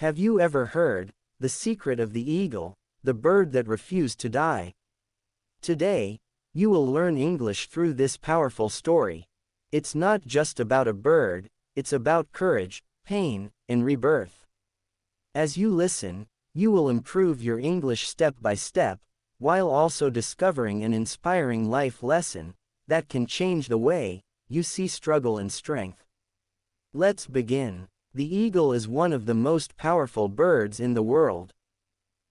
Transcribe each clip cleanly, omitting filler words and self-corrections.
Have you ever heard the secret of the eagle, the bird that refused to die? Today, you will learn English through this powerful story. It's not just about a bird, it's about courage, pain, and rebirth. As you listen, you will improve your English step by step, while also discovering an inspiring life lesson that can change the way you see struggle and strength. Let's begin. The eagle is one of the most powerful birds in the world.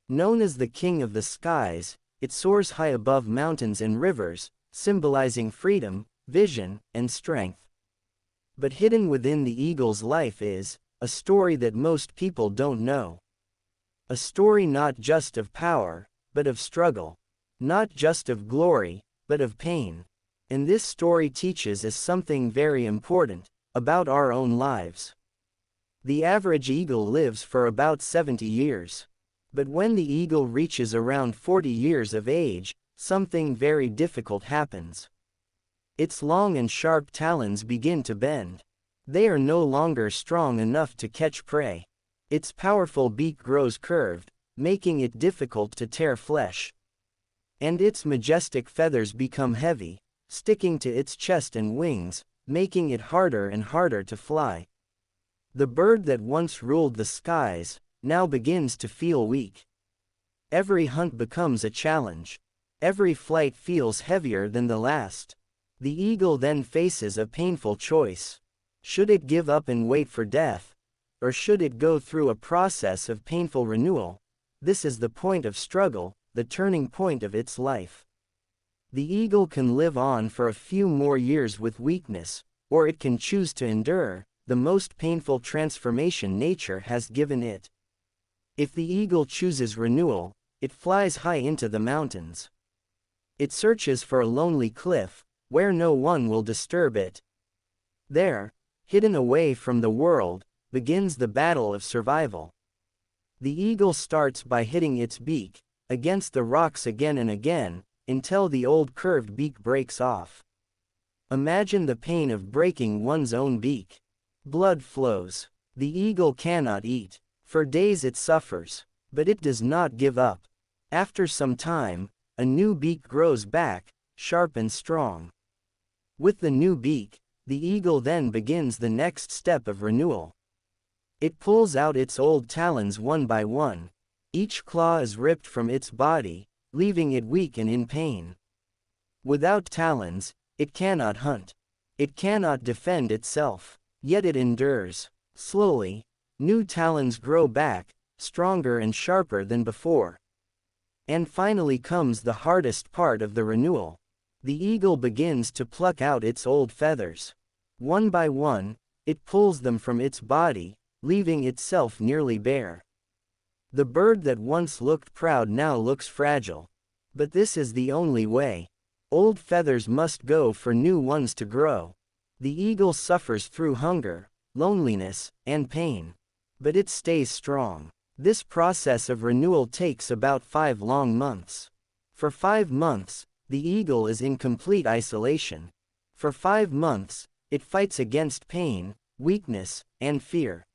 Known as the king of the skies, it soars high above mountains and rivers, symbolizing freedom, vision, and strength. But hidden within the eagle's life is a story that most people don't know. A story not just of power, but of struggle. Not just of glory, but of pain. And this story teaches us something very important about our own lives. The average eagle lives for about 70 years. But when the eagle reaches around 40 years of age, something very difficult happens. Its long and sharp talons begin to bend. They are no longer strong enough to catch prey. Its powerful beak grows curved, making it difficult to tear flesh. And its majestic feathers become heavy, sticking to its chest and wings, making it harder and harder to fly. The bird that once ruled the skies now begins to feel weak. Every hunt becomes a challenge. Every flight feels heavier than the last. The eagle then faces a painful choice. Should it give up and wait for death? Or should it go through a process of painful renewal? This is the point of struggle, the turning point of its life. The eagle can live on for a few more years with weakness, or it can choose to endure the most painful transformation nature has given it. If the eagle chooses renewal, it flies high into the mountains. It searches for a lonely cliff, where no one will disturb it. There, hidden away from the world, begins the battle of survival. The eagle starts by hitting its beak against the rocks again and again, until the old curved beak breaks off. Imagine the pain of breaking one's own beak. Blood flows. The eagle cannot eat. For days it suffers, but it does not give up. After some time, a new beak grows back, sharp and strong. With the new beak, the eagle then begins the next step of renewal. It pulls out its old talons one by one. Each claw is ripped from its body, leaving it weak and in pain. Without talons, it cannot hunt. It cannot defend itself. Yet it endures. Slowly, new talons grow back, stronger and sharper than before. And finally comes the hardest part of the renewal. The eagle begins to pluck out its old feathers. One by one, it pulls them from its body, leaving itself nearly bare. The bird that once looked proud now looks fragile. But this is the only way. Old feathers must go for new ones to grow. The eagle suffers through hunger, loneliness, and pain. But it stays strong. This process of renewal takes about 5 long months. For 5 months, the eagle is in complete isolation. For 5 months, it fights against pain, weakness, and fear.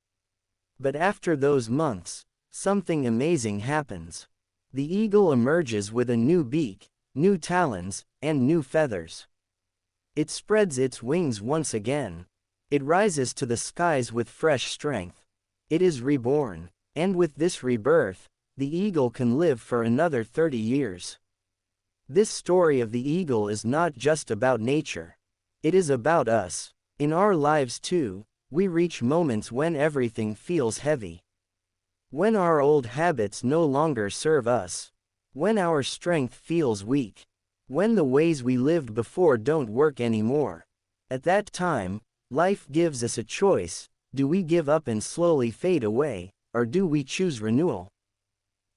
But after those months, something amazing happens. The eagle emerges with a new beak, new talons, and new feathers. It spreads its wings once again. It rises to the skies with fresh strength. It is reborn, and with this rebirth, the eagle can live for another 30 years. This story of the eagle is not just about nature. It is about us. In our lives too, we reach moments when everything feels heavy. When our old habits no longer serve us. When our strength feels weak. When the ways we lived before don't work anymore. At that time, life gives us a choice. Do we give up and slowly fade away, or do we choose renewal?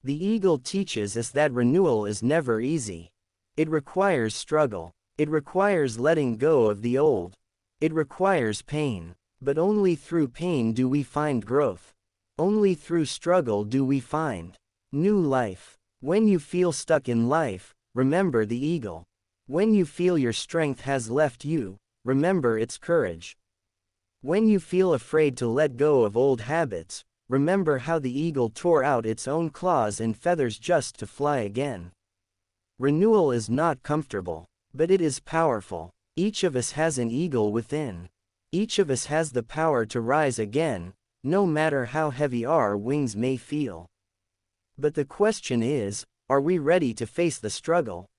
The eagle teaches us that renewal is never easy. It requires struggle. It requires letting go of the old. It requires pain. But only through pain do we find growth. Only through struggle do we find new life. When you feel stuck in life, remember the eagle. When you feel your strength has left you, remember its courage. When you feel afraid to let go of old habits, Remember how the eagle tore out its own claws and feathers just to fly again. Renewal is not comfortable, but it is powerful. Each of us has an eagle within. Each of us has the power to rise again, no matter how heavy our wings may feel. But the question is, are we ready to face the struggle?